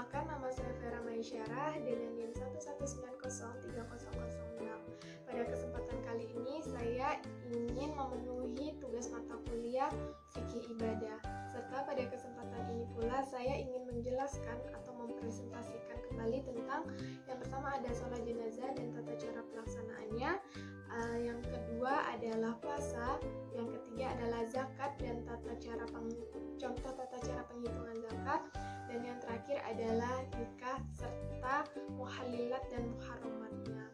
Perkenalkan, nama saya Vera Maisyarah dengan NIM 119030006. Pada kesempatan kali ini saya ingin memenuhi tugas mata kuliah Fikih Ibadah. Serta pada kesempatan ini pula saya ingin menjelaskan atau mempresentasikan kembali tentang yang pertama ada sholat jenazah dan tata cara pelaksanaannya. Yang kedua adalah puasa, yang ketiga adalah zakat dan tata cara penghitungan zakat, dan yang terakhir adalah nikah serta muhalilat dan muharramatnya.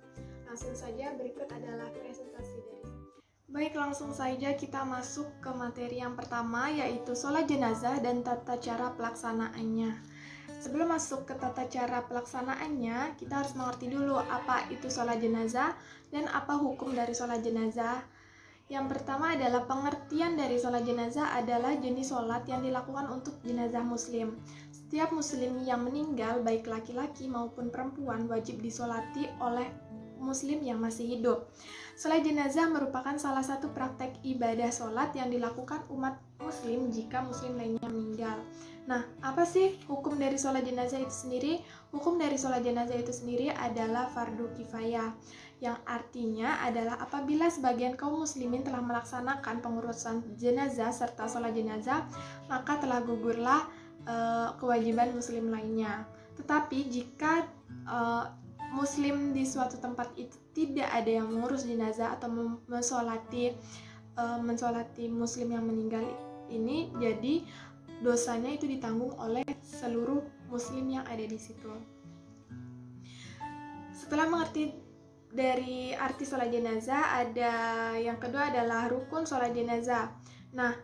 Langsung saja, berikut adalah presentasi dari saya. Baik, langsung saja kita masuk ke materi yang pertama, yaitu sholat jenazah dan tata cara pelaksanaannya. Sebelum masuk ke tata cara pelaksanaannya, kita harus mengerti dulu apa itu sholat jenazah dan apa hukum dari sholat jenazah. Yang pertama adalah pengertian dari sholat jenazah adalah jenis sholat yang dilakukan untuk jenazah muslim. Setiap muslim yang meninggal, baik laki-laki maupun perempuan, wajib disolati oleh muslim yang masih hidup. Sholat jenazah merupakan salah satu praktek ibadah sholat yang dilakukan umat muslim jika muslim lainnya meninggal. Nah, apa sih hukum dari sholat jenazah itu sendiri? Hukum dari sholat jenazah itu sendiri adalah fardu kifayah, yang artinya adalah apabila sebagian kaum muslimin telah melaksanakan pengurusan jenazah serta sholat jenazah, maka telah gugurlah kewajiban muslim lainnya. Tetapi jika muslim di suatu tempat itu tidak ada yang mengurus jenazah atau mensolati muslim yang meninggal ini, jadi dosanya itu ditanggung oleh seluruh muslim yang ada di situ. Setelah mengerti dari arti sholat jenazah, ada yang kedua adalah rukun sholat jenazah. Nah,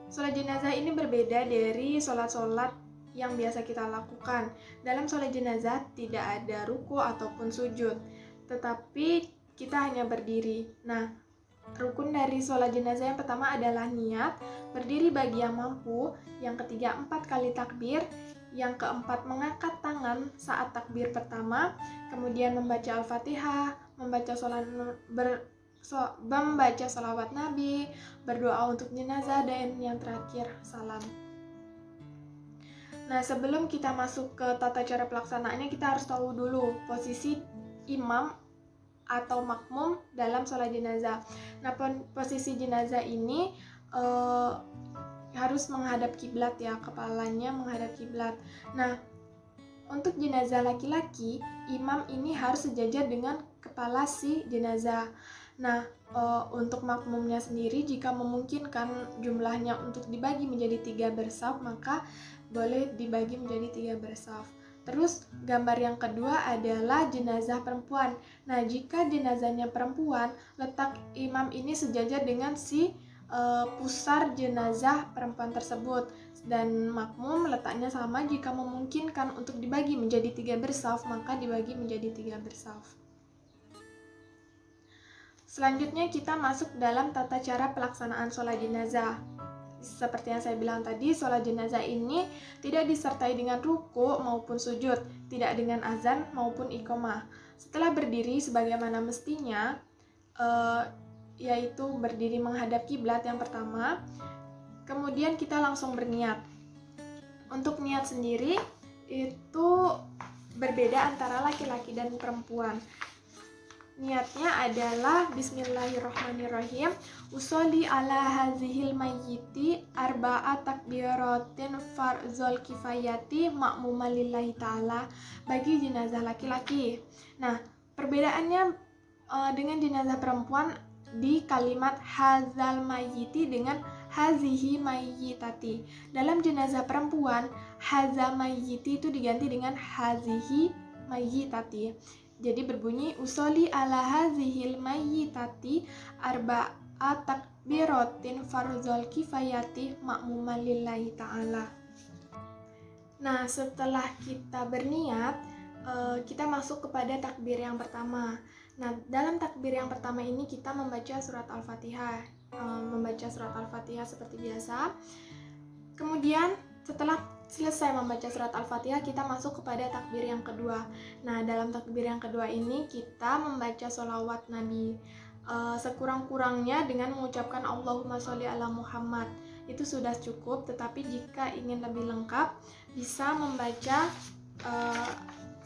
sholat jenazah ini berbeda dari sholat-sholat yang biasa kita lakukan. Dalam sholat jenazah tidak ada ruku ataupun sujud, tetapi kita hanya berdiri. Nah, rukun dari sholat jenazah yang pertama adalah niat, berdiri bagi yang mampu. Yang ketiga 4 kali takbir. Yang keempat mengangkat tangan saat takbir pertama. Kemudian membaca Al-Fatihah, membaca sholawat Nabi, berdoa untuk jenazah, dan yang terakhir salam. Nah, sebelum kita masuk ke tata cara pelaksanaannya, kita harus tahu dulu posisi imam atau makmum dalam sholat jenazah. Nah, posisi jenazah ini harus menghadap kiblat ya, kepalanya menghadap kiblat. Nah, untuk jenazah laki-laki, imam ini harus sejajar dengan kepala si jenazah. Nah, untuk makmumnya sendiri, jika memungkinkan jumlahnya untuk dibagi menjadi 3 bersaf, maka boleh dibagi menjadi 3 bersaf. Terus gambar yang kedua adalah jenazah perempuan. Nah, jika jenazahnya perempuan, letak imam ini sejajar dengan si pusar jenazah perempuan tersebut, dan makmum letaknya sama. Jika memungkinkan untuk dibagi menjadi 3 bersaf, maka dibagi menjadi 3 bersaf. Selanjutnya kita masuk dalam tata cara pelaksanaan sholat jenazah. Seperti yang saya bilang tadi, sholat jenazah ini tidak disertai dengan ruku maupun sujud, tidak dengan azan maupun iqomah. Setelah berdiri sebagaimana mestinya, yaitu berdiri menghadap kiblat yang pertama, kemudian kita langsung berniat. Untuk niat sendiri itu berbeda antara laki-laki dan perempuan. Niatnya adalah bismillahirrahmanirrahim, usolli ala hazihil mayyiti arba'a takbiratin farzul kifayati ma'muman lillahi ta'ala, bagi jenazah laki-laki. Nah, perbedaannya dengan jenazah perempuan di kalimat hazal mayyiti dengan hazihi mayyitati. Dalam jenazah perempuan, hazal mayyiti itu diganti dengan hazihi mayyitati. Jadi berbunyi usolli ala hazihil mayyitati arba'a takbiratin farzul kifayati ma'muman lillahi ta'ala. Nah, setelah kita berniat, kita masuk kepada takbir yang pertama. Nah, dalam takbir yang pertama ini kita membaca surat Al-Fatihah, seperti biasa. Kemudian setelah selesai membaca surat Al-Fatihah, kita masuk kepada takbir yang kedua. Nah, dalam takbir yang kedua ini kita membaca sholawat Nabi sekurang-kurangnya dengan mengucapkan Allahumma sholli ala Muhammad. Itu sudah cukup, tetapi jika ingin lebih lengkap bisa membaca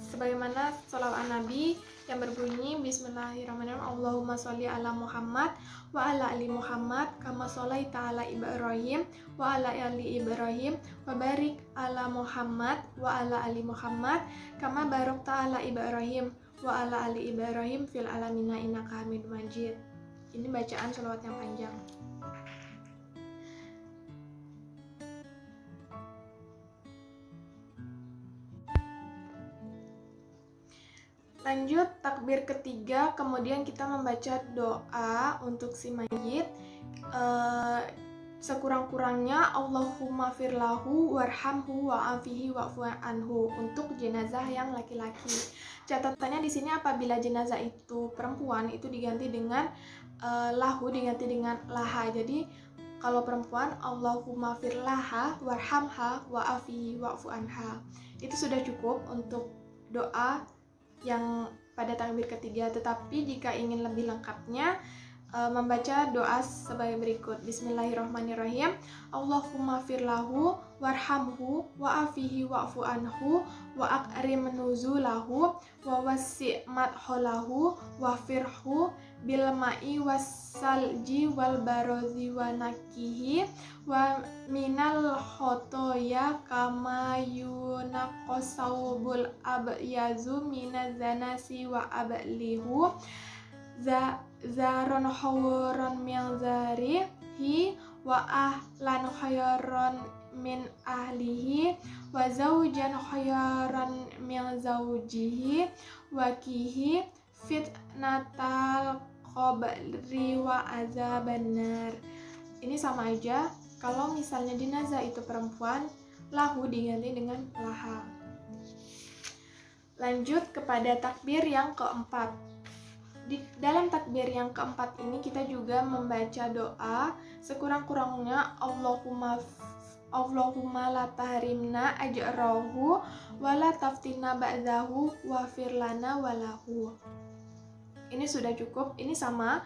sebagaimana sholawat Nabi yang berbunyi Bismillahirrahmanirrahim, Allahumma sholli ala Muhammad wa ala ali Muhammad kama sholaita ala Ibrahim wa ala ali Ibrahim wa barik ala Muhammad wa ala ali Muhammad kama barakta ala Ibrahim wa ala ali Ibrahim fil alamina innaka Hamidum Majid. Ini bacaan sholawat yang panjang. Lanjut takbir ketiga, kemudian kita membaca doa untuk si mayit. Sekurang-kurangnya Allahumma firlahu warhamhu wa'afihi wa'fu anhu untuk jenazah yang laki-laki. Catatannya di sini apabila jenazah itu perempuan itu diganti dengan lahu diganti dengan laha. Jadi kalau perempuan Allahumma firlaha warhamha wa'afihi wa'fu anha. Itu sudah cukup untuk doa yang pada takbir ketiga. Tetapi jika ingin lebih lengkapnya, membaca doa sebagai berikut. Bismillahirrahmanirrahim. Allahumma firlahu warhamhu wa'afihi wa'fu anhu wa akrim nuzulahu wa wasi' madholahu wa firhu bil ma'i wassalji wal barozi wa nakihi wa minal khotoya kama yunaqasawbul abyazu minazanasi wa ablihu zaron khawron min zarihi wa ahlan khayron min ahlihi wa zawjan khayron min zawjihi wa kihi fitnatal qabri wa azabannar. Ini sama aja. Kalau misalnya jenazah itu perempuan, lahu diganti dengan laha. Lanjut kepada takbir yang keempat. Di dalam takbir yang keempat ini kita juga membaca doa sekurang-kurangnya Allahumma la tahrimna ajrahu wa la taftina ba'dahu wa firlana walahu. Ini sudah cukup. Ini sama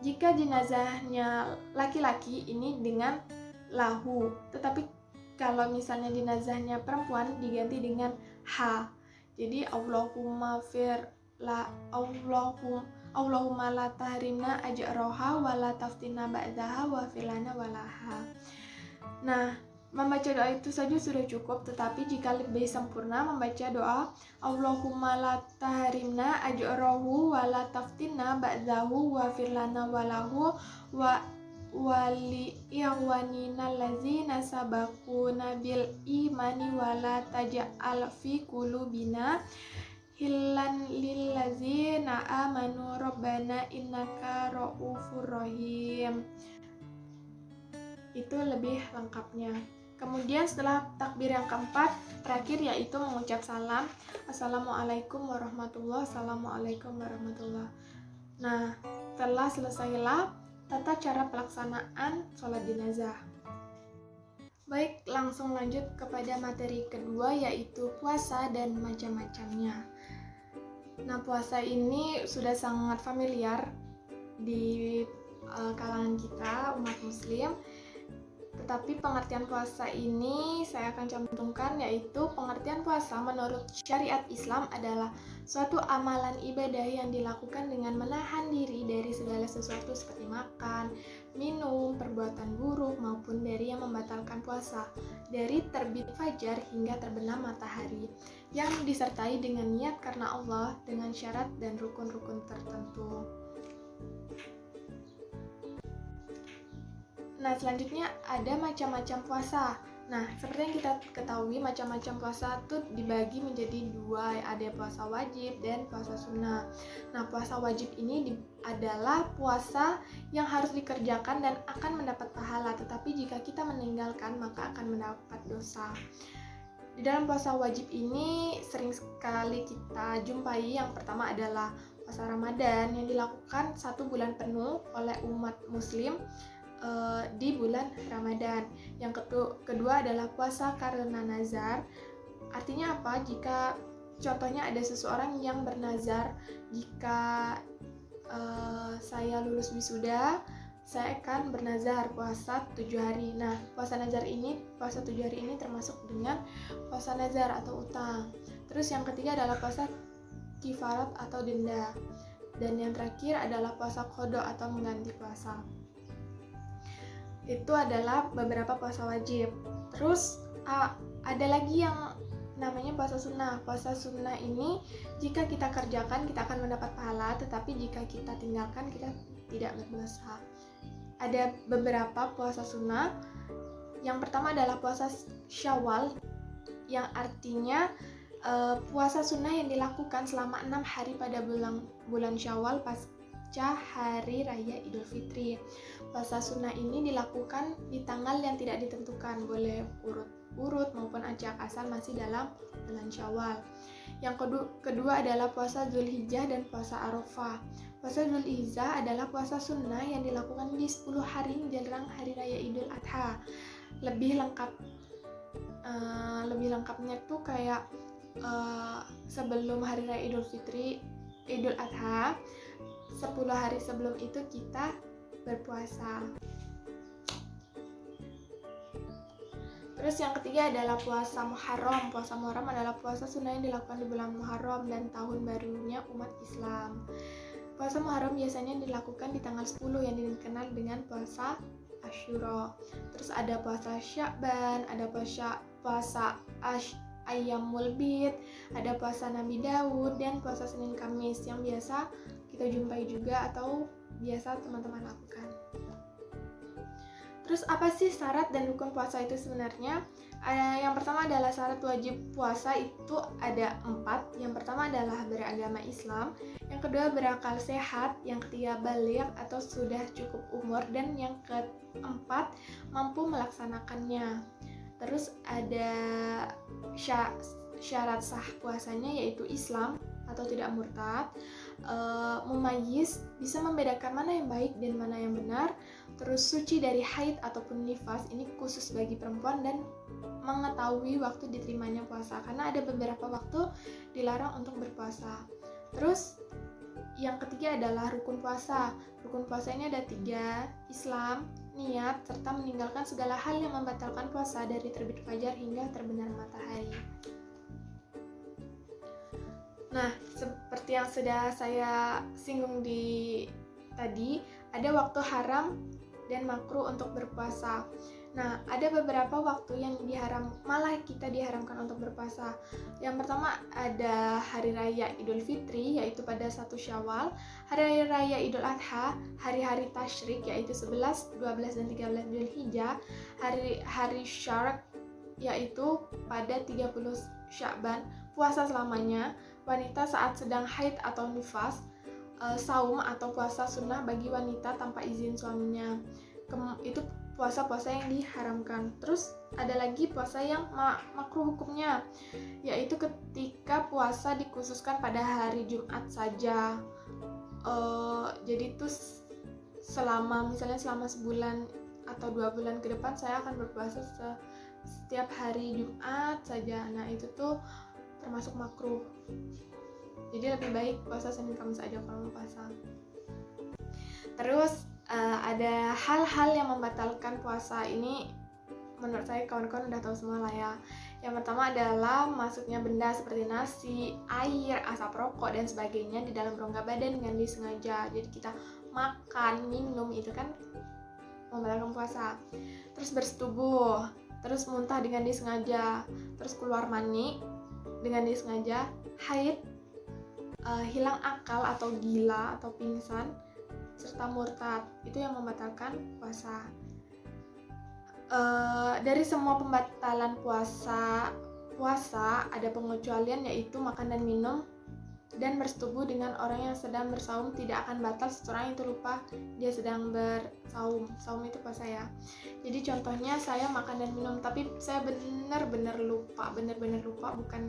jika jenazahnya laki-laki ini dengan lahu, tetapi kalau misalnya jenazahnya perempuan diganti dengan ha. Jadi Allahumma la tahrimna ajraha wa la taftina ba'daha wa filana walaha. Nah, membaca doa itu saja sudah cukup, tetapi jika lebih sempurna membaca doa Allahumma la tahrimna ajrahu wa la taftina ba'dahu wa filana walahu wa wali ikhwanina allazina sabaquna bil imani wa la taj'al fi qulubina hillan lillazina amanu rabbana innaka ra'ufur rahim. Itu lebih lengkapnya. Kemudian setelah takbir yang keempat terakhir yaitu mengucap salam. Assalamualaikum warahmatullahi wabarakatuh. Assalamualaikum warahmatullahi. Nah, setelah selesailah tata cara pelaksanaan sholat jenazah. Baik, langsung lanjut kepada materi kedua yaitu puasa dan macam-macamnya. Nah, puasa ini sudah sangat familiar di kalangan kita umat muslim. Tetapi pengertian puasa ini saya akan cantumkan, yaitu pengertian puasa menurut syariat Islam adalah suatu amalan ibadah yang dilakukan dengan menahan diri dari segala sesuatu seperti makan, minum, perbuatan buruk maupun dari yang membatalkan puasa, dari terbit fajar hingga terbenam matahari, yang disertai dengan niat karena Allah dengan syarat dan rukun-rukun tertentu. Nah, selanjutnya ada macam-macam puasa. Nah, seperti yang kita ketahui, macam-macam puasa itu dibagi menjadi dua, ada puasa wajib dan puasa sunnah. Nah, puasa wajib ini adalah puasa yang harus dikerjakan dan akan mendapat pahala, tetapi jika kita meninggalkan maka akan mendapat dosa. Di dalam puasa wajib ini sering sekali kita jumpai. Yang pertama adalah puasa Ramadan yang dilakukan 1 bulan penuh oleh umat muslim di bulan Ramadan. Yang kedua adalah puasa karena nazar. Artinya apa? Jika contohnya ada seseorang yang bernazar, jika saya lulus wisuda, saya akan bernazar puasa 7 hari. Nah, puasa 7 hari ini termasuk dengan puasa nazar atau utang. Terus yang ketiga adalah puasa kifarat atau denda. Dan yang terakhir adalah puasa qada atau mengganti puasa. Itu adalah beberapa puasa wajib. Terus ada lagi yang namanya puasa sunnah. Puasa sunnah ini jika kita kerjakan kita akan mendapat pahala, tetapi jika kita tinggalkan kita tidak berdosa. Ada beberapa puasa sunnah. Yang pertama adalah puasa Syawal, yang artinya puasa sunnah yang dilakukan selama 6 hari pada bulan Syawal pasca hari raya Idul Fitri. Puasa sunnah ini dilakukan di tanggal yang tidak ditentukan, boleh urut-urut maupun acak asal masih dalam bulan Syawal. Yang kedua adalah puasa Zulhijjah dan puasa Arafah. Puasa Zulhijjah adalah puasa sunnah yang dilakukan di 10 hari menjelang hari raya Idul Adha. Lebih lengkapnya tuh kayak sebelum hari raya Idul Fitri, Idul Adha, 10 hari sebelum itu kita berpuasa. Terus yang ketiga adalah puasa Muharram. Puasa Muharram adalah puasa sunnah yang dilakukan di bulan Muharram dan tahun barunya umat Islam. Puasa Muharram biasanya dilakukan di tanggal 10 yang dikenal dengan puasa Asyura. Terus ada puasa Sya'ban, ada puasa Ayyamul Bid, ada puasa Nabi Daud, dan puasa Senin Kamis yang biasa kita jumpai juga atau biasa teman-teman lakukan. Terus apa sih syarat dan rukun puasa itu sebenarnya? Yang pertama adalah syarat wajib puasa itu ada 4. Yang pertama adalah beragama Islam, yang kedua berakal sehat, yang ketiga baligh atau sudah cukup umur, dan yang keempat mampu melaksanakannya. Terus ada syarat sah puasanya yaitu Islam atau tidak murtad, mumayyiz, bisa membedakan mana yang baik dan mana yang benar, terus suci dari haid ataupun nifas, ini khusus bagi perempuan, dan mengetahui waktu diterimanya puasa karena ada beberapa waktu dilarang untuk berpuasa. Terus yang ketiga adalah rukun puasa. Rukun puasa ini ada 3, Islam, niat, serta meninggalkan segala hal yang membatalkan puasa dari terbit fajar hingga terbenam matahari. Nah, seperti yang sudah saya singgung tadi, ada waktu haram dan makruh untuk berpuasa. Nah, ada beberapa waktu yang malah kita diharamkan untuk berpuasa. Yang pertama ada hari raya Idul Fitri, yaitu pada 1 Syawal, hari raya Idul Adha, hari-hari tasyrik yaitu 11, 12 dan 13 Zulhijjah, hari Syarq yaitu pada 30 Sya'ban, puasa selamanya, wanita saat sedang haid atau nifas, saum atau puasa sunnah bagi wanita tanpa izin suaminya. Itu puasa-puasa yang diharamkan. Terus ada lagi puasa yang makruh hukumnya, yaitu ketika puasa dikhususkan pada hari Jumat saja. Jadi itu selama sebulan atau 2 bulan ke depan saya akan berpuasa setiap hari Jumat saja. Nah, itu tuh termasuk makruh. Jadi lebih baik puasa Senin Kamis aja kalau mau puasa. Terus ada hal-hal yang membatalkan puasa ini, menurut saya kawan-kawan udah tahu semua lah ya. Yang pertama adalah masuknya benda seperti nasi, air, asap rokok dan sebagainya di dalam rongga badan dengan disengaja. Jadi kita makan, minum itu kan membatalkan puasa. Terus bersetubuh, terus muntah dengan disengaja, terus keluar mani dengan disengaja, haid, hilang akal atau gila atau pingsan, serta murtad, itu yang membatalkan puasa. Dari semua pembatalan puasa ada pengecualian, yaitu makan dan minum dan bersetubuh dengan orang yang sedang bersaum tidak akan batal seseorang itu lupa dia sedang bersaum. Saum itu puasa ya. Jadi contohnya saya makan dan minum tapi saya benar-benar lupa, bukan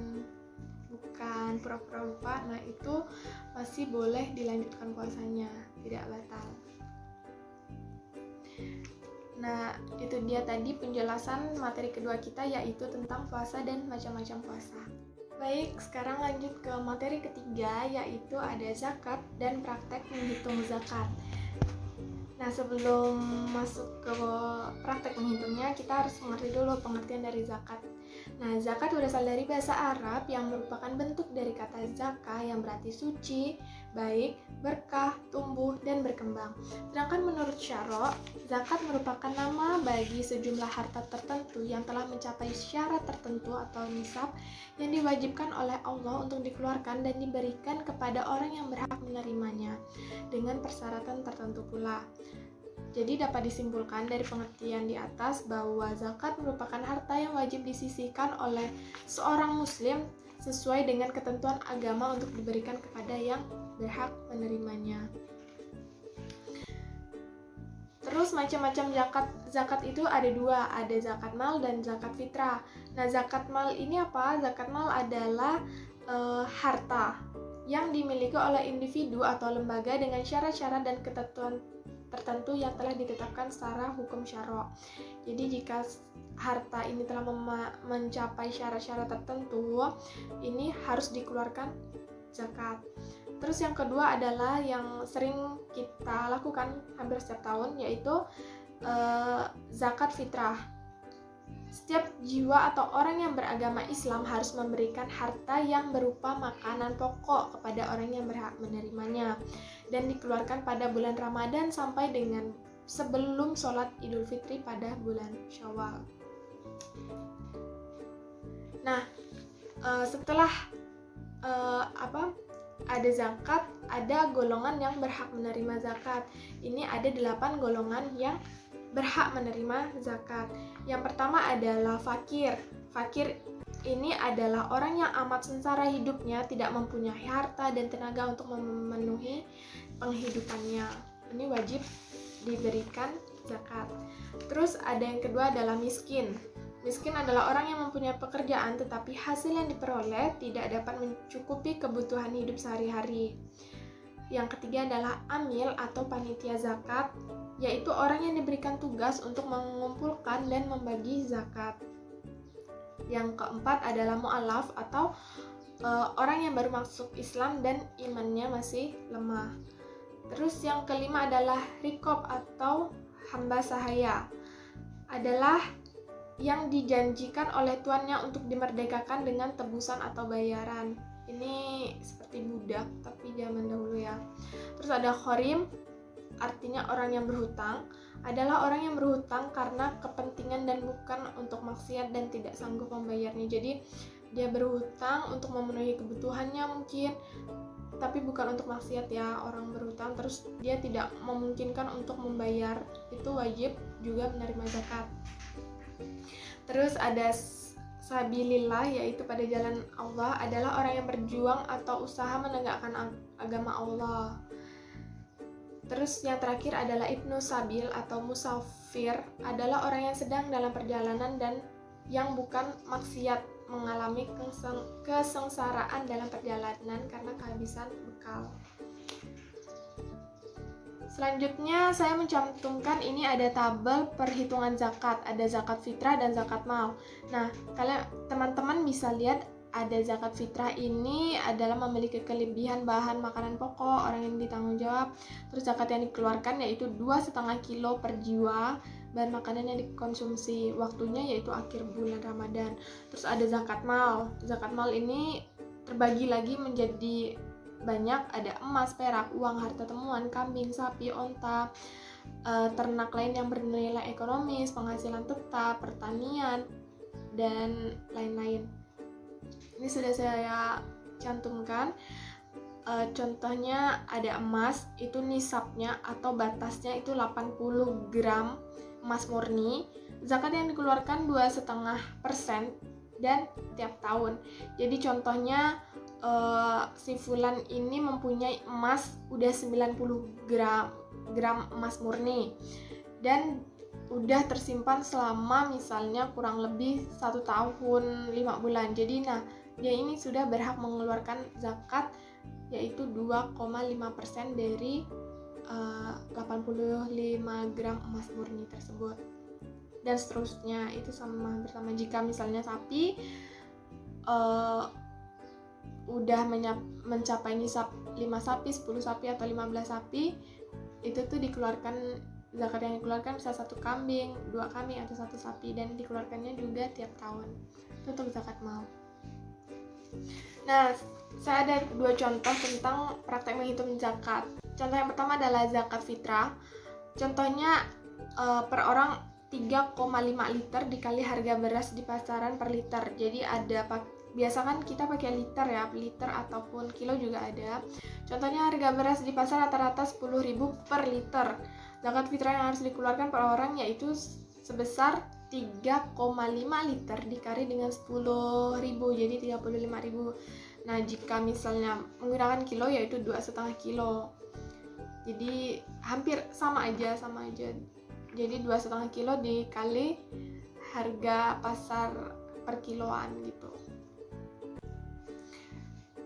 pura-pura lupa. Nah, itu masih boleh dilanjutkan puasanya, tidak batal. Nah, itu dia tadi penjelasan materi kedua kita, yaitu tentang puasa dan macam-macam puasa. Baik, sekarang lanjut ke materi ketiga, yaitu ada zakat dan praktek menghitung zakat. Nah, Nah, sebelum masuk ke praktek menghitungnya, kita harus mengerti dulu pengertian dari zakat. Nah, zakat berasal dari bahasa Arab yang merupakan bentuk dari kata zakah yang berarti suci, baik, berkah, tumbuh, dan berkembang. Sedangkan menurut Syara', zakat merupakan nama bagi sejumlah harta tertentu yang telah mencapai syarat tertentu atau nisab yang diwajibkan oleh Allah untuk dikeluarkan dan diberikan kepada orang yang berhak menerimanya dengan persyaratan tertentu pula. Jadi dapat disimpulkan dari pengertian di atas bahwa zakat merupakan harta yang wajib disisihkan oleh seorang muslim sesuai dengan ketentuan agama untuk diberikan kepada yang berhak menerimanya. Terus macam-macam zakat itu ada dua, ada zakat mal dan zakat fitrah. Nah, zakat mal ini apa? Zakat mal adalah harta yang dimiliki oleh individu atau lembaga dengan syarat-syarat dan ketentuan tertentu yang telah ditetapkan secara hukum syara'. Jadi jika harta ini telah mencapai syarat-syarat tertentu, ini harus dikeluarkan zakat. Terus yang kedua adalah yang sering kita lakukan hampir setiap tahun, yaitu zakat fitrah. Setiap jiwa atau orang yang beragama Islam harus memberikan harta yang berupa makanan pokok kepada orang yang berhak menerimanya dan dikeluarkan pada bulan Ramadan sampai dengan sebelum sholat Idul Fitri pada bulan Syawal. Nah, setelah ada zakat, ada golongan yang berhak menerima zakat. Ini ada 8 golongan yang berhak menerima zakat. Yang pertama adalah fakir. Fakir ini adalah orang yang amat sengsara hidupnya, tidak mempunyai harta dan tenaga untuk memenuhi penghidupannya. Ini wajib diberikan zakat. Terus ada yang kedua adalah miskin. Miskin adalah orang yang mempunyai pekerjaan tetapi hasil yang diperoleh tidak dapat mencukupi kebutuhan hidup sehari-hari. Yang ketiga adalah amil atau panitia zakat, yaitu orang yang diberikan tugas untuk mengumpulkan dan membagi zakat. Yang keempat adalah mu'alaf atau orang yang baru masuk Islam dan imannya masih lemah. Terus yang kelima adalah rikob atau hamba sahaya, adalah yang dijanjikan oleh tuannya untuk dimerdekakan dengan tebusan atau bayaran. Ini seperti budak tapi zaman dahulu ya. Terus ada khorim, artinya orang yang berhutang, adalah orang yang berhutang karena kepentingan dan bukan untuk maksiat dan tidak sanggup membayarnya. Jadi dia berhutang untuk memenuhi kebutuhannya mungkin, tapi bukan untuk maksiat ya. Orang berhutang terus dia tidak memungkinkan untuk membayar, itu wajib juga menerima zakat. Terus ada sabilillah, yaitu pada jalan Allah, adalah orang yang berjuang atau usaha menegakkan agama Allah. Terus yang terakhir adalah ibnu sabil atau musafir, adalah orang yang sedang dalam perjalanan dan yang bukan maksiat, mengalami kesengsaraan dalam perjalanan karena kehabisan bekal. Selanjutnya saya mencantumkan ini ada tabel perhitungan zakat, ada zakat fitrah dan zakat mal. Nah, kalian teman-teman bisa lihat ada zakat fitrah ini adalah memiliki kelebihan bahan makanan pokok orang yang ditanggung jawab. Terus zakat yang dikeluarkan yaitu 2,5 kilo per jiwa bahan makanan yang dikonsumsi, waktunya yaitu akhir bulan Ramadan. Terus ada zakat mal. Zakat mal ini terbagi lagi menjadi banyak, ada emas, perak, uang, harta temuan, kambing, sapi, onta, ternak lain yang bernilai ekonomis, penghasilan tetap, pertanian, dan lain-lain. Ini sudah saya cantumkan. Contohnya ada emas, itu nisabnya atau batasnya itu 80 gram emas murni. Zakat yang dikeluarkan 2,5% dan tiap tahun. Jadi contohnya si fulan ini mempunyai emas udah 90 gram emas murni dan udah tersimpan selama misalnya kurang lebih 1 tahun 5 bulan. Jadi dia ini sudah berhak mengeluarkan zakat yaitu 2,5% dari 85 gram emas murni tersebut. Dan seterusnya, itu sama bersama jika misalnya sapi udah mencapai nisab 5 sapi, 10 sapi atau 15 sapi, itu tuh dikeluarkan zakat yang dikeluarkan bisa 1 kambing, 2 kambing atau 1 sapi, dan dikeluarkannya juga tiap tahun. Itu untuk zakat mal. Nah, saya ada 2 contoh tentang praktek menghitung zakat. Contoh yang pertama adalah zakat fitrah. Contohnya per orang 3,5 liter dikali harga beras di pasaran per liter. Jadi biasa kan kita pakai liter ya, liter ataupun kilo juga ada. Contohnya harga beras di pasar rata-rata 10.000 per liter. Zakat fitrah yang harus dikeluarkan per orang yaitu sebesar 3,5 liter dikali dengan 10.000, jadi 35.000. Nah, jika misalnya menggunakan kilo yaitu 2,5 kilo. Jadi hampir sama aja. Jadi 2,5 kilo dikali harga pasar per kiloan gitu.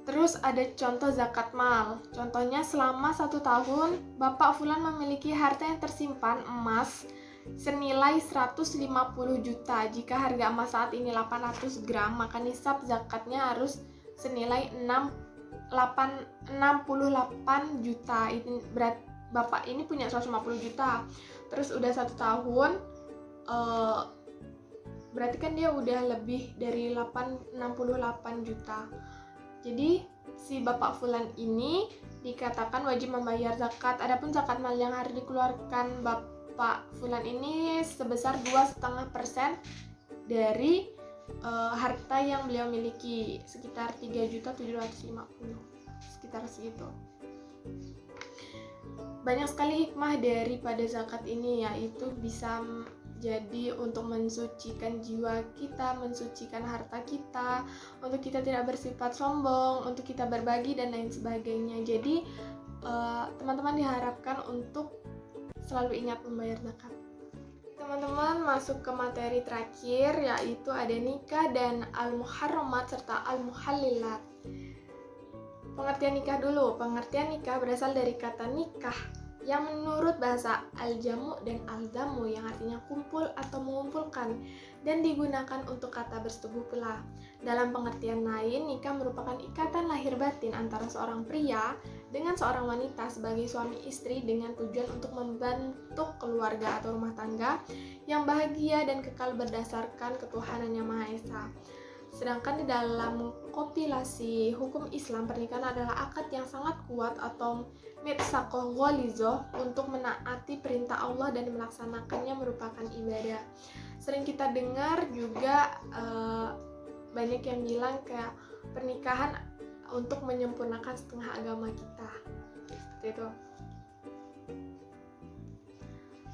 Terus ada contoh zakat mal. Contohnya selama 1 tahun Bapak Fulan memiliki harta yang tersimpan emas senilai 150 juta. Jika harga emas saat ini 800 gram, maka nisab zakatnya harus senilai 68 juta. Ini Bapak ini punya 150 juta. Terus udah 1 tahun, berarti kan dia udah lebih dari 68 juta. Jadi si Bapak Fulan ini dikatakan wajib membayar zakat. Adapun zakat mal yang harus dikeluarkan Bapak Fulan ini sebesar 2,5% dari harta yang beliau miliki, sekitar 3.750.000, sekitar segitu. Banyak sekali hikmah daripada zakat ini, yaitu bisa jadi untuk mensucikan jiwa kita, mensucikan harta kita, untuk kita tidak bersifat sombong, untuk kita berbagi dan lain sebagainya. Jadi teman-teman diharapkan untuk selalu ingat membayar zakat. Teman-teman masuk ke materi terakhir, yaitu ada nikah dan al-muharramat serta al-muhallilat. Pengertian nikah dulu. Pengertian nikah berasal dari kata nikah yang menurut bahasa al-jamu dan al-damu yang artinya kumpul atau mengumpulkan dan digunakan untuk kata bersetubuh pula. Dalam pengertian lain, nikah merupakan ikatan lahir batin antara seorang pria dengan seorang wanita sebagai suami istri dengan tujuan untuk membentuk keluarga atau rumah tangga yang bahagia dan kekal berdasarkan ketuhanan yang Maha Esa. Sedangkan di dalam kompilasi hukum Islam, pernikahan adalah akad yang sangat kuat atau mitsaqoh ghalizoh untuk menaati perintah Allah dan melaksanakannya merupakan ibadah. Sering kita dengar juga banyak yang bilang kayak pernikahan untuk menyempurnakan setengah agama kita. Seperti itu.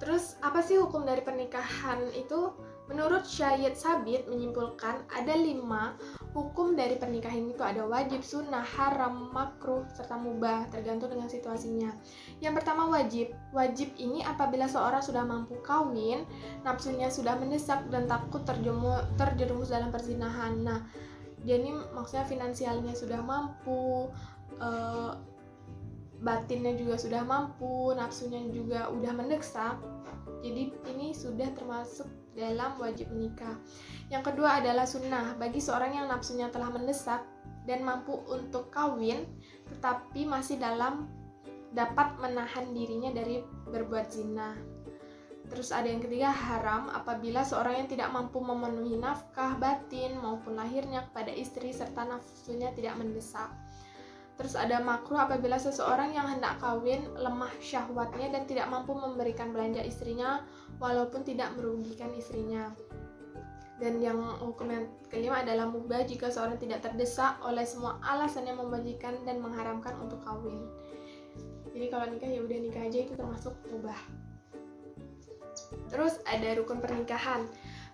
Terus apa sih hukum dari pernikahan itu? Menurut Syed Sabit menyimpulkan ada 5 hukum dari pernikahan itu, ada wajib, sunnah, haram, makruh, serta mubah tergantung dengan situasinya. Yang pertama wajib. Wajib ini apabila seorang sudah mampu kawin, nafsunya sudah mendesak dan takut terjerumus dalam perzinahan. Nah, dia ini maksudnya finansialnya sudah mampu, batinnya juga sudah mampu, nafsunya juga udah mendesak. Jadi ini sudah termasuk dalam wajib menikah. Yang kedua adalah sunnah. Bagi seorang yang nafsunya telah mendesak dan mampu untuk kawin, tetapi masih dapat menahan dirinya dari berbuat zina. Terus ada yang ketiga haram, apabila seorang yang tidak mampu memenuhi nafkah batin maupun lahirnya kepada istri serta nafsunya tidak mendesak. Terus ada makruh, apabila seseorang yang hendak kawin lemah syahwatnya dan tidak mampu memberikan belanja istrinya walaupun tidak merugikan istrinya. Dan yang hukum yang kelima adalah mubah, jika seorang tidak terdesak oleh semua alasan yang membajikan dan mengharamkan untuk kawin. Jadi kalau nikah ya udah nikah aja, itu termasuk mubah. Terus ada rukun pernikahan.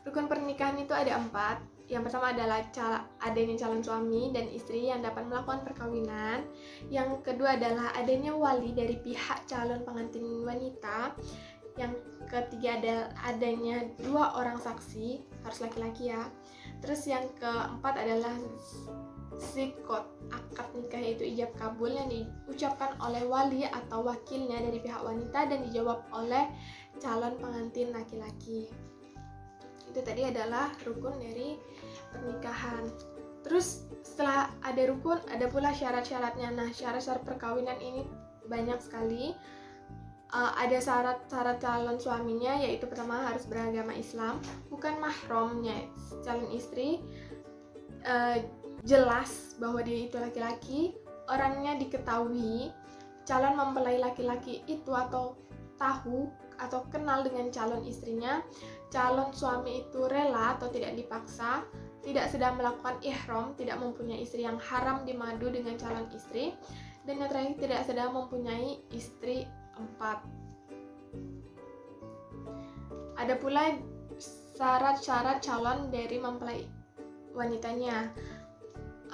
Rukun pernikahan itu ada 4. Yang pertama adalah adanya calon suami dan istri yang dapat melakukan perkawinan. Yang kedua adalah adanya wali dari pihak calon pengantin wanita. Yang ketiga adalah adanya 2 orang saksi, harus laki-laki ya. Terus yang keempat adalah sikot, akad nikah yaitu ijab kabul yang diucapkan oleh wali atau wakilnya dari pihak wanita dan dijawab oleh calon pengantin laki-laki. Itu tadi adalah rukun dari pernikahan. Terus setelah ada rukun, ada pula syarat-syaratnya. Nah, syarat-syarat perkawinan ini banyak sekali. ada syarat-syarat calon suaminya, yaitu pertama harus beragama Islam, bukan mahramnya calon istri, jelas bahwa dia itu laki-laki, orangnya diketahui, calon mempelai laki-laki itu atau tahu atau kenal dengan calon istrinya, calon suami itu rela atau tidak dipaksa, tidak sedang melakukan ihram, tidak mempunyai istri yang haram dimadu dengan calon istri, dan yang terakhir tidak sedang mempunyai istri 4. Ada pula syarat-syarat calon dari mempelai wanitanya.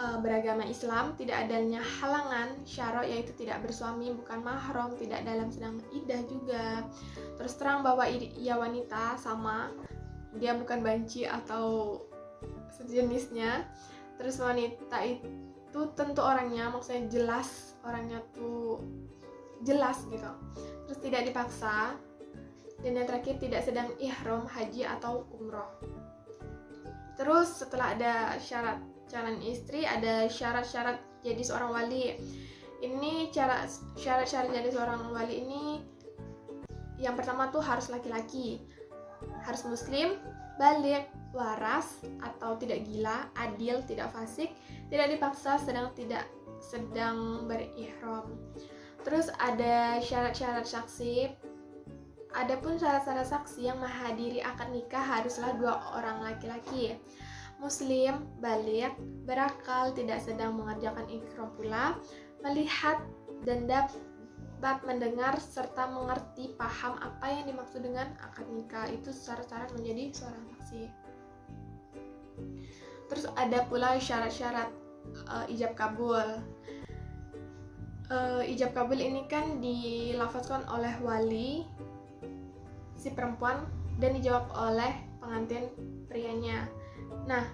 Beragama Islam, tidak adanya halangan syarat, yaitu tidak bersuami, bukan mahram, tidak dalam sedang iddah juga. Terus terang bahwa ia wanita, sama dia bukan banci atau sejenisnya. Terus wanita itu tentu orangnya, maksudnya jelas, orangnya tuh jelas gitu. Terus tidak dipaksa. Dan yang terakhir tidak sedang ihram haji atau umroh. Terus setelah ada syarat calon istri, ada syarat-syarat jadi seorang wali. Ini syarat-syarat jadi seorang wali ini, yang pertama tuh harus laki-laki, harus muslim, baligh, waras atau tidak gila, adil, tidak fasik, tidak dipaksa, tidak sedang berihram. Terus ada syarat-syarat saksi. Adapun syarat-syarat saksi yang menghadiri akad nikah haruslah 2 orang laki-laki, muslim, baligh, berakal, tidak sedang mengerjakan ihram pula, melihat dan dapat mendengar serta mengerti paham apa yang dimaksud dengan akad nikah. Itu syarat-syarat menjadi seorang saksi. Terus ada pula syarat-syarat ijab kabul. Ijab kabul ini kan dilafazkan oleh wali si perempuan dan dijawab oleh pengantin prianya. Nah,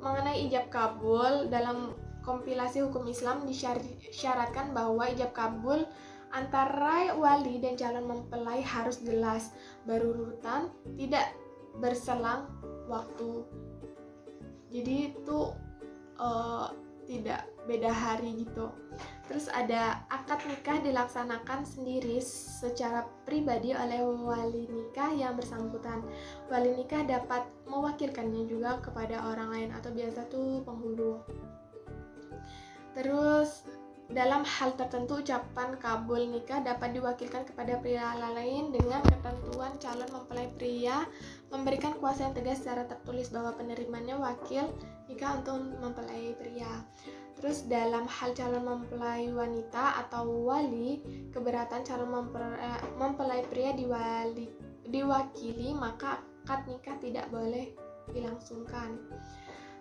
mengenai ijab kabul, dalam kompilasi hukum Islam disyaratkan bahwa ijab kabul antara wali dan calon mempelai harus jelas, berurutan, tidak berselang waktu. Jadi itu tidak beda hari gitu. Terus ada akad nikah dilaksanakan sendiri secara pribadi oleh wali nikah yang bersangkutan. Wali nikah dapat mewakilkannya juga kepada orang lain atau biasa tuh penghulu. Terus dalam hal tertentu ucapan kabul nikah dapat diwakilkan kepada pria lain dengan ketentuan calon mempelai pria memberikan kuasa yang tegas secara tertulis bahwa penerimanya wakil nikah untuk mempelai pria. Terus dalam hal calon mempelai wanita atau wali, keberatan calon mempelai pria diwakili, maka akad nikah tidak boleh dilangsungkan.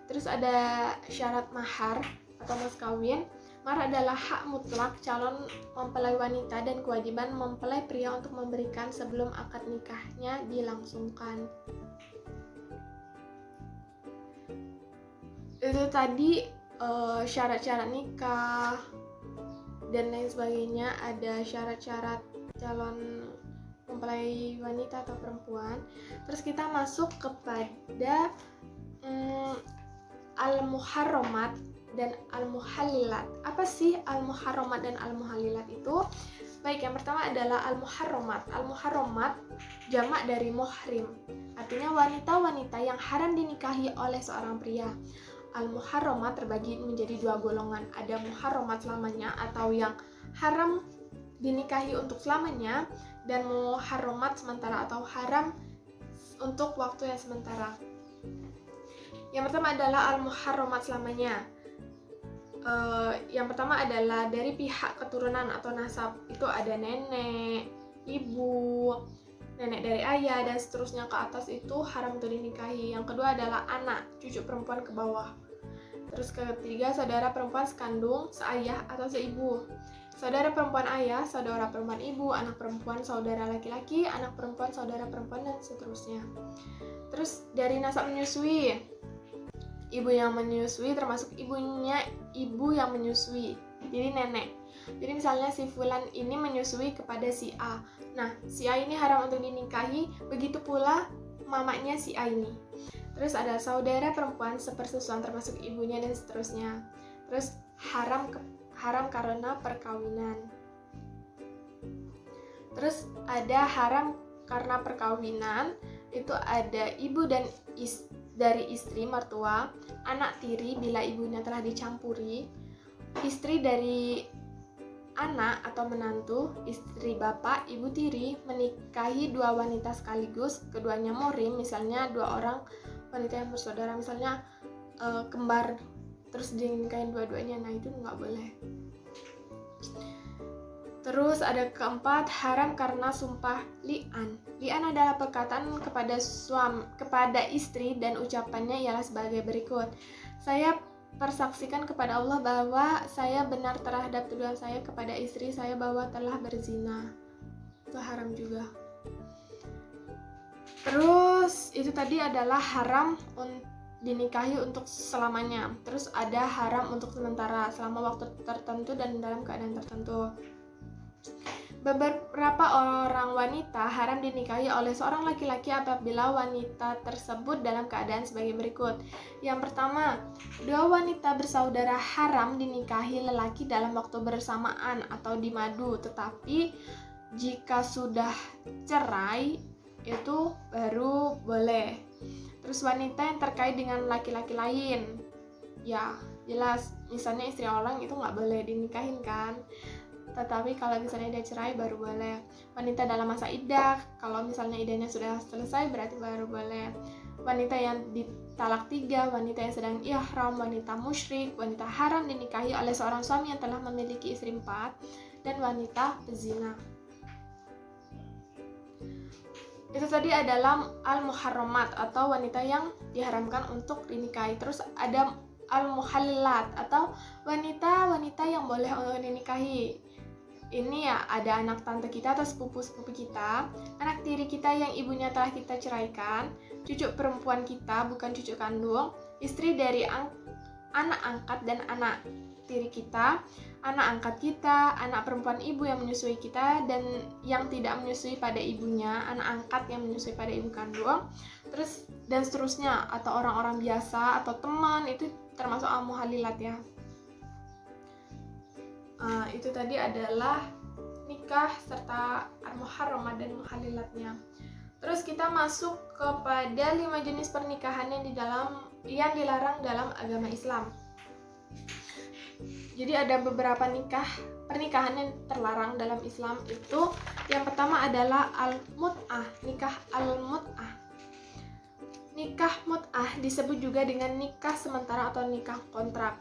Terus ada syarat mahar atau mas kawin. Mahar adalah hak mutlak calon mempelai wanita dan kewajiban mempelai pria untuk memberikan sebelum akad nikahnya dilangsungkan. Itu tadi syarat-syarat nikah dan lain sebagainya. Ada syarat-syarat calon mempelai wanita atau perempuan. Terus kita masuk kepada al-muharramat dan al-muhallilat. Apa sih al-muharramat dan al-muhallilat itu? Baik, yang pertama adalah al-muharramat. Al-muharramat jamak dari muhrim, artinya wanita-wanita yang haram dinikahi oleh seorang pria. Al-muharramat terbagi menjadi 2 golongan. Ada muharramat selamanya atau yang haram dinikahi untuk selamanya, dan muharramat sementara atau haram untuk waktu yang sementara. Yang pertama adalah al-muharramat selamanya. Yang pertama adalah dari pihak keturunan atau nasab. Itu ada nenek, ibu, nenek dari ayah, dan seterusnya ke atas itu haram untuk dinikahi. Yang kedua adalah anak, cucu perempuan ke bawah. Terus ketiga, saudara perempuan sekandung, seayah atau seibu. Saudara perempuan ayah, saudara perempuan ibu, anak perempuan saudara laki-laki, anak perempuan saudara perempuan, dan seterusnya. Terus dari nasab menyusui, ibu yang menyusui termasuk ibunya ibu yang menyusui, jadi nenek. Jadi misalnya si fulan ini menyusui kepada si A. Nah, si A ini haram untuk dinikahi, begitu pula mamanya si A ini. Terus ada saudara perempuan sepersusuan termasuk ibunya dan seterusnya. Terus haram karena perkawinan. Terus ada haram karena perkawinan, itu ada ibu dan dari istri mertua, anak tiri bila ibunya telah dicampuri, istri dari anak atau menantu, istri bapak, ibu tiri menikahi dua wanita sekaligus, keduanya muhrim, misalnya dua orang wanita yang bersaudara, misalnya kembar, terus dinikahin dua-duanya, nah itu nggak boleh. Terus ada keempat, haram karena sumpah li'an. Li'an adalah perkataan kepada istri dan ucapannya ialah sebagai berikut. Saya persaksikan kepada Allah bahwa saya benar terhadap tuduhan saya kepada istri saya bahwa telah berzina. Itu haram juga. Terus itu tadi adalah haram dinikahi untuk selamanya. Terus ada haram untuk sementara selama waktu tertentu dan dalam keadaan tertentu. Beberapa orang wanita haram dinikahi oleh seorang laki-laki apabila wanita tersebut dalam keadaan sebagai berikut. Yang pertama, dua wanita bersaudara haram dinikahi lelaki dalam waktu bersamaan atau di madu, tetapi jika sudah cerai itu baru boleh. Terus wanita yang terkait dengan laki-laki lain, ya jelas, misalnya istri orang itu nggak boleh dinikahin kan. Tetapi kalau misalnya dia cerai baru boleh. Wanita dalam masa iddah, kalau misalnya iddahnya sudah selesai berarti baru boleh. Wanita yang ditalak 3, wanita yang sedang ihram, wanita musyrik, wanita haram dinikahi oleh seorang suami yang telah memiliki istri 4, dan wanita pezina. Itu tadi adalah al-muharramat atau wanita yang diharamkan untuk dinikahi. Terus ada al-muhallat atau wanita-wanita yang boleh untuk dinikahi. Ini ya ada anak tante kita atau sepupu-sepupu kita, anak tiri kita yang ibunya telah kita ceraikan, cucu perempuan kita bukan cucu kandung, istri dari anak angkat dan anak tiri kita, anak angkat kita, anak perempuan ibu yang menyusui kita dan yang tidak menyusui pada ibunya, anak angkat yang menyusui pada ibu kandung, terus dan seterusnya, atau orang-orang biasa atau teman, itu termasuk al-muhallilat ya. Itu tadi adalah nikah serta al-muharramat dan muhallilatnya. Terus kita masuk kepada 5 jenis pernikahan yang dilarang dalam agama Islam. Jadi ada beberapa pernikahan yang terlarang dalam Islam itu. Yang pertama adalah al-mut'ah, nikah al-mut'ah. Nikah mut'ah disebut juga dengan nikah sementara atau nikah kontrak,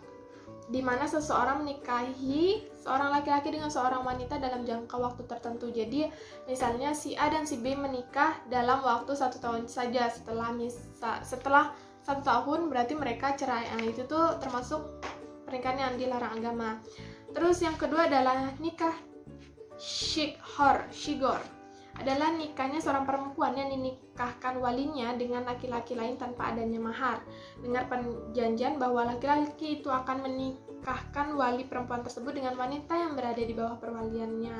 di mana seseorang menikahi seorang laki-laki dengan seorang wanita dalam jangka waktu tertentu. Jadi misalnya si A dan si B menikah dalam waktu 1 tahun saja, setelah 1 tahun berarti mereka cerai. Nah, itu tuh termasuk pernikahan yang dilarang agama. Terus yang kedua adalah nikah shigor, adalah nikahnya seorang perempuan yang dinikahkan walinya dengan laki-laki lain tanpa adanya mahar, dengan perjanjian bahwa laki-laki itu akan menikahkan wali perempuan tersebut dengan wanita yang berada di bawah perwaliannya.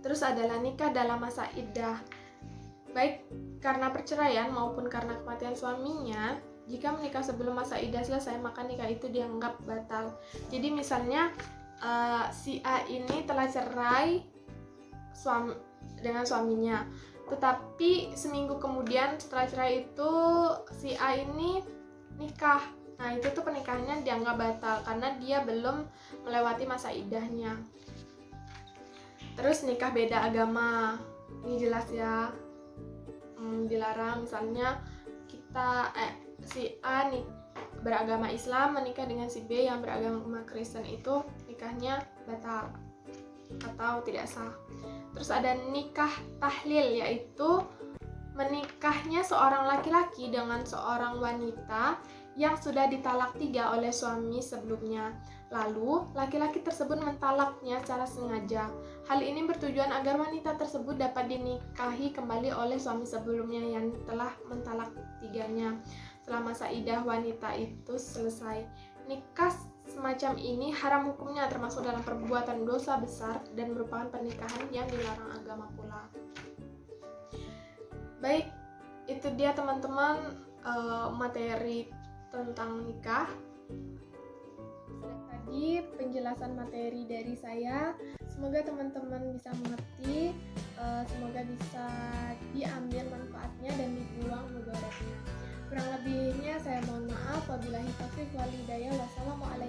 Terus adalah nikah dalam masa iddah, baik karena perceraian maupun karena kematian suaminya. Jika menikah sebelum masa iddah selesai, maka nikah itu dianggap batal. Jadi misalnya si A ini telah cerai dengan suaminya, tetapi seminggu kemudian setelah cerai itu si A ini nikah. Nah, itu tuh pernikahannya dianggap batal karena dia belum melewati masa iddahnya. Terus nikah beda agama, ini jelas ya, dilarang. Misalnya si A beragama Islam menikah dengan si B yang beragama Kristen, itu nikahnya batal atau tidak sah. Terus ada nikah tahlil, yaitu menikahnya seorang laki-laki dengan seorang wanita yang sudah ditalak 3 oleh suami sebelumnya. Lalu laki-laki tersebut mentalaknya secara sengaja. Hal ini bertujuan agar wanita tersebut dapat dinikahi kembali oleh suami sebelumnya yang telah mentalak 3-nya setelah masa iddah wanita itu selesai. Nikah semacam ini haram hukumnya, termasuk dalam perbuatan dosa besar dan merupakan pernikahan yang dilarang agama pula. Baik, itu dia teman-teman materi tentang nikah. Tadi penjelasan materi dari saya. Semoga teman-teman bisa mengerti, semoga bisa diambil manfaatnya dan dibuang mudaratnya. Kurang lebihnya saya mohon maaf. Wabillahi taufiq wal hidayah. Wassalamualaikum